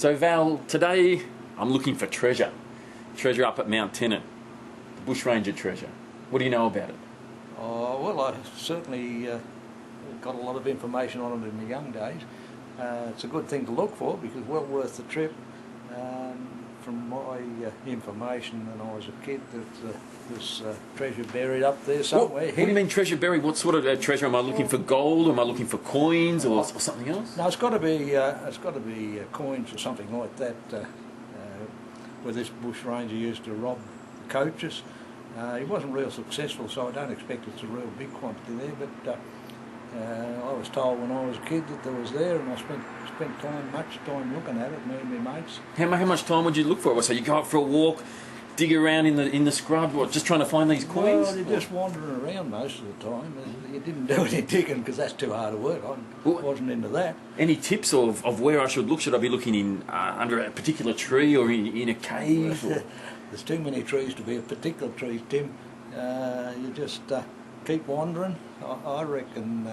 So Val, today I'm looking for treasure. Treasure up at Mount Tennant. The bushranger treasure. What do you know about it? Oh, well, I certainly got a lot of information on it in the young days. It's a good thing to look for because well worth the trip. From my information when I was a kid, there's treasure buried up there somewhere. What do you mean treasure buried? What sort of treasure? Am I looking for gold? Or am I looking for coins or something else? No, it's got to be coins or something like that. Where this bushranger used to rob the coaches. He wasn't real successful, so I don't expect it's a real big quantity there. But I was told when I was a kid that there was there, and I spent much time looking at it, me and my mates. How much time would you look for it? So you go out for a walk, dig around in the scrub, or just trying to find these coins? Well, you're just wandering around most of the time. You didn't do any digging because that's too hard to work. I wasn't into that. Any tips of where I should look? Should I be looking in under a particular tree or in a cave? Or? There's too many trees to be a particular tree, Tim. You just keep wandering. I reckon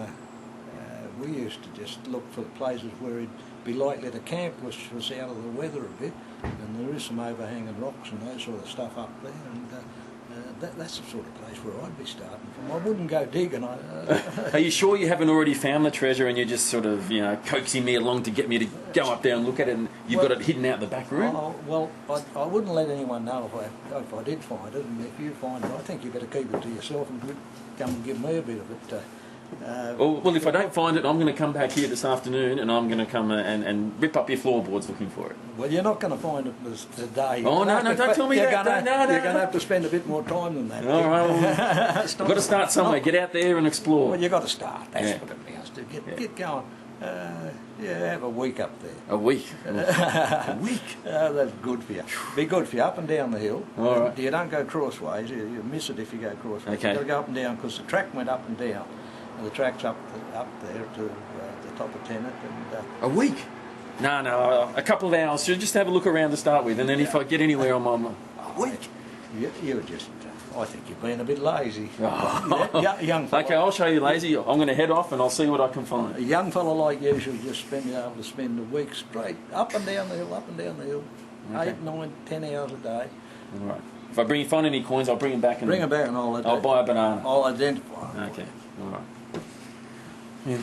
we used to just look for places where it'd be likely to camp, which was out of the weather a bit, and there is some overhanging rocks and that sort of stuff up there, and that's the sort of place where I'd be starting from. I wouldn't go digging. Are you sure you haven't already found the treasure and you're just sort of, coaxing me along to get me to go up there and look at it, and you've got it hidden out the back room? Well, I wouldn't let anyone know if I did find it, and if you find it, I think you better keep it to yourself and come and give me a bit of it. Well, if I don't find it, I'm going to come back here this afternoon and I'm going to come and rip up your floorboards looking for it. Well, you're not going to find it today. Oh, no, don't tell me that. You're going to have to spend a bit more time than that. All right, well, I've got to start somewhere. Get out there and explore. Well, you've got to start. That's what it means to get going. Have a week up there. A week? A week? That's good for you. Be good for you, up and down the hill. All right. You don't go crossways. You miss it if you go crossways. Okay. You've got to go up and down because the track went up and down. And the track's up there to the top of Tennant. And, a week? No, a couple of hours. So just have a look around to start with, and then if I get anywhere, I'm on a week. You're just... I think you're being a bit lazy. Oh. Young fella. Okay, I'll show you lazy. I'm going to head off and I'll see what I can find. A young fella like you should just be able to spend a week straight up and down the hill, up and down the hill, okay. 8, 9, 10 hours a day. All right. If I find any coins, I'll bring them back. Bring them back and I'll buy a banana. I'll identify them. Okay. All right. Yeah.